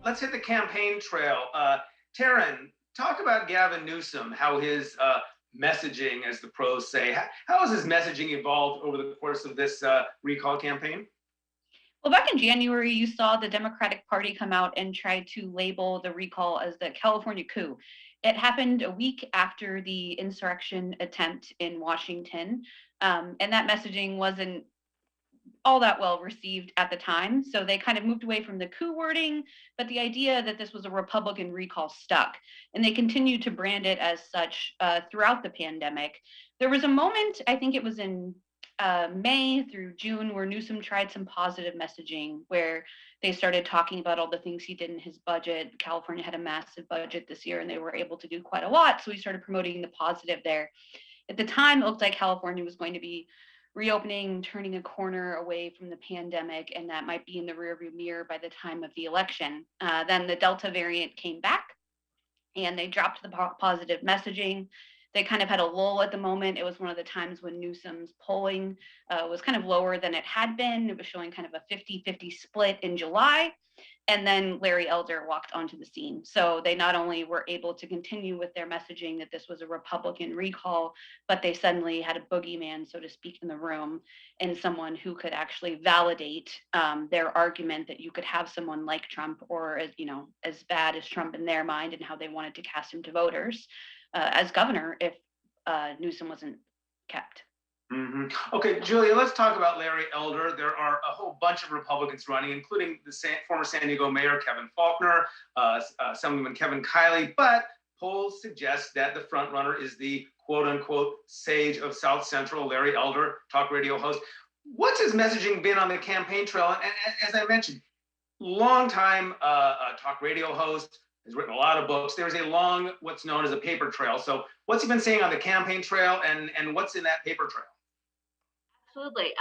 let's hit the campaign trail. Taryn, talk about Gavin Newsom, how his messaging, as the pros say, how has his messaging evolved over the course of this recall campaign? Well, back in January, you saw the Democratic Party come out and try to label the recall as the California coup. It happened a week after the insurrection attempt in Washington, and that messaging wasn't all that well received at the time. So they kind of moved away from the coup wording, but the idea that this was a Republican recall stuck. And they continued to brand it as such throughout the pandemic. There was a moment, I think it was in May through June, where Newsom tried some positive messaging where they started talking about all the things he did in his budget. California had a massive budget this year and they were able to do quite a lot. So he started promoting the positive there. At the time, it looked like California was going to be reopening, turning a corner away from the pandemic, and that might be in the rearview mirror by the time of the election. Then the Delta variant came back, and they dropped the positive messaging. They kind of had a lull at the moment. It was one of the times when Newsom's polling was kind of lower than it had been. It was showing kind of a 50-50 split in July. And then Larry Elder walked onto the scene. So they not only were able to continue with their messaging that this was a Republican recall, but they suddenly had a boogeyman, so to speak, in the room, and someone who could actually validate their argument that you could have someone like Trump, or as bad as Trump in their mind, and how they wanted to cast him to voters as governor if Newsom wasn't kept. Mm-hmm. Okay, Julia, let's talk about Larry Elder. There are a whole bunch of Republicans running, including the former San Diego Mayor Kevin Faulconer, Assemblyman Kevin Kiley, but polls suggest that the front runner is the quote-unquote sage of South Central, Larry Elder, talk radio host. What's his messaging been on the campaign trail? And as I mentioned, longtime talk radio host, has written a lot of books. There's a long, what's known as a paper trail. So what's he been saying on the campaign trail, and what's in that paper trail? Absolutely.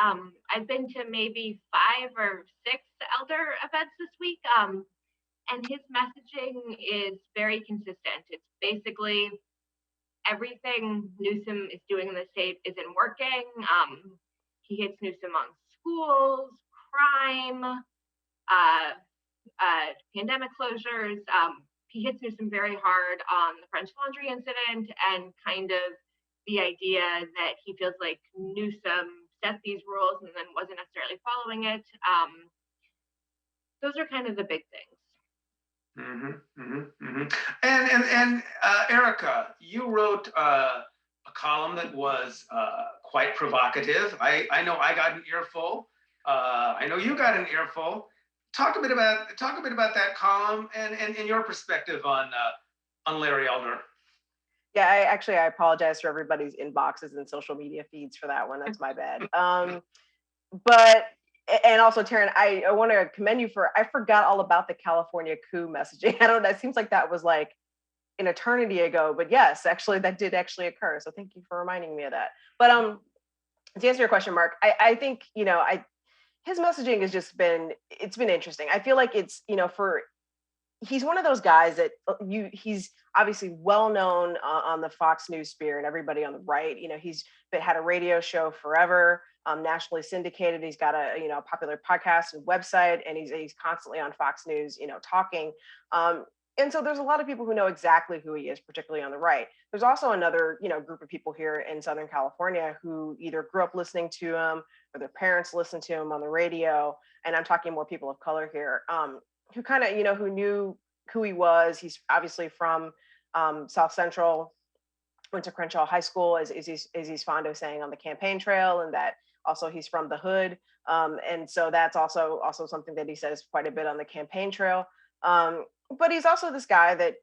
I've been to maybe 5 or 6 Elder events this week, and his messaging is very consistent. It's basically everything Newsom is doing in the state isn't working. He hits Newsom on schools, crime, pandemic closures. He hits Newsom very hard on the French Laundry incident and kind of the idea that he feels like Newsom set these rules and then wasn't necessarily following it. Those are kind of the big things. Mm-hmm, mm-hmm, mm-hmm. And Erica, you wrote a column that was quite provocative. I know I got an earful. I know you got an earful. Talk a bit about that column and your perspective on Larry Elder. Yeah, I apologize for everybody's inboxes and social media feeds for that one. That's my bad. And also, Taryn, I want to commend you I forgot all about the California coup messaging. I don't know. It seems like that was like an eternity ago, but yes, actually, that did actually occur. So thank you for reminding me of that. But to answer your question, Mark, I think, his messaging has it's been interesting. I feel like it's, he's one of those guys that he's obviously well known on the Fox News sphere and everybody on the right. He's had a radio show forever, nationally syndicated. He's got a popular podcast and website, and he's constantly on Fox News, talking. And so there's a lot of people who know exactly who he is, particularly on the right. There's also another, group of people here in Southern California who either grew up listening to him or their parents listened to him on the radio. And I'm talking more people of color here, who kind of, who knew who he was. He's obviously from South Central, went to Crenshaw High School, as he's fond of saying on the campaign trail, and that also he's from the hood. And so that's also something that he says quite a bit on the campaign trail. But he's also this guy that,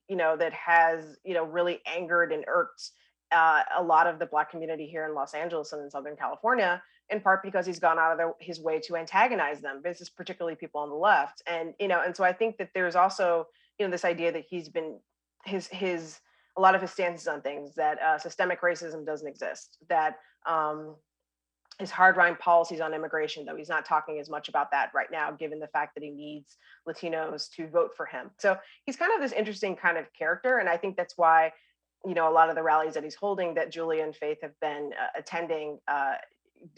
that has, really angered and irked a lot of the Black community here in Los Angeles and in Southern California, in part because he's gone out of his way to antagonize them. This is particularly people on the left. And, and so I think that there's also, this idea that he's been a lot of his stances on things, that systemic racism doesn't exist, that his hardline policies on immigration, though he's not talking as much about that right now, given the fact that he needs Latinos to vote for him. So he's kind of this interesting kind of character. And I think that's why, a lot of the rallies that he's holding, that Julia and Faith have been attending,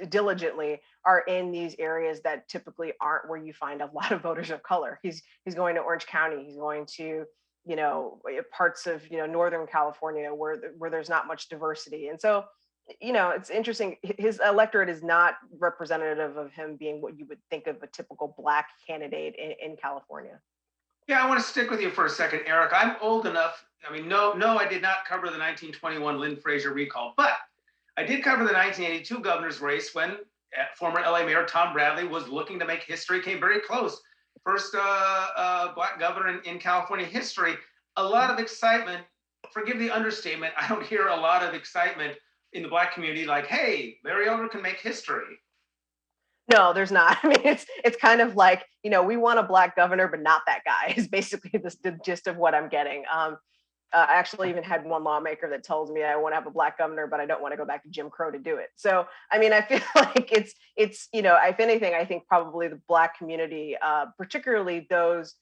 diligently are in these areas that typically aren't where you find a lot of voters of color. He's going to Orange County. He's going to parts of Northern California where there's not much diversity. And so it's interesting. His electorate is not representative of him being what you would think of a typical Black candidate in California. Yeah, I want to stick with you for a second, Eric. I'm old enough. I mean, no, I did not cover the 1921 Lynn Fraser recall, but I did cover the 1982 governor's race when former LA Mayor Tom Bradley was looking to make history, came very close. First Black governor in California history. A lot of excitement. Forgive the understatement. I don't hear a lot of excitement in the Black community like, hey, Larry Elder can make history. No, there's not. I mean, it's kind of like, we want a Black governor, but not that guy is basically the gist of what I'm getting. I actually even had one lawmaker that tells me I want to have a Black governor, but I don't want to go back to Jim Crow to do it. So, I mean, I feel like it's if anything, I think probably the Black community, particularly those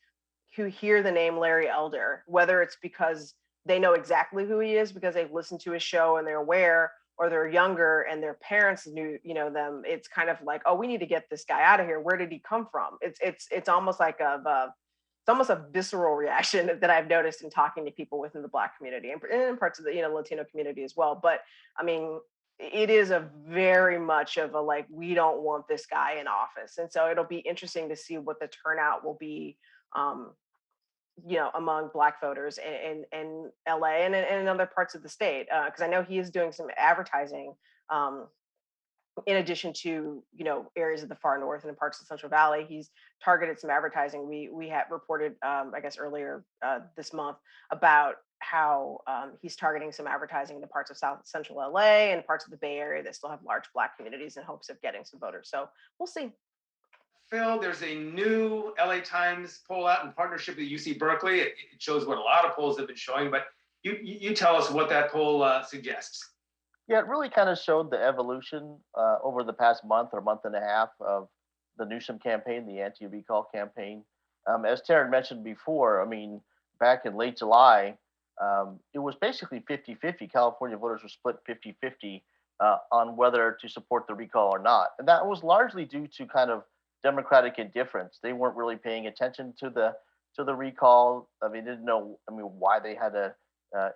who hear the name Larry Elder, whether it's because they know exactly who he is because they've listened to his show and they're aware, or they're younger and their parents knew them, it's kind of like, oh, we need to get this guy out of here. Where did he come from? It's almost like it's almost a visceral reaction that I've noticed in talking to people within the Black community and in parts of the Latino community as well. But I mean, it is a very much of a like, we don't want this guy in office. And so it'll be interesting to see what the turnout will be among Black voters in LA and in other parts of the state, because I know he is doing some advertising in addition to areas of the far north and in parts of the Central Valley. He's targeted some advertising. We had reported, I guess earlier this month, about how he's targeting some advertising in the parts of South Central LA and parts of the Bay Area that still have large Black communities in hopes of getting some voters. So we'll see. Phil, there's a new LA Times poll out in partnership with UC Berkeley. It shows what a lot of polls have been showing, but you tell us what that poll suggests. Yeah, it really kind of showed the evolution over the past month or month and a half of the Newsom campaign, the anti-recall campaign. As Taryn mentioned before, I mean, back in late July, it was basically 50-50. California voters were split 50-50 on whether to support the recall or not. And that was largely due to kind of Democratic indifference. They weren't really paying attention to the recall. I mean, didn't know why they had to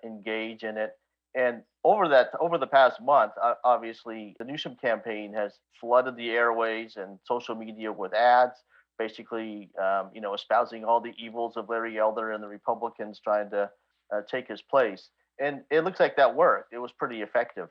engage in it. And over the past month, obviously, the Newsom campaign has flooded the airways and social media with ads, basically, espousing all the evils of Larry Elder and the Republicans trying to take his place. And it looks like that worked. It was pretty effective.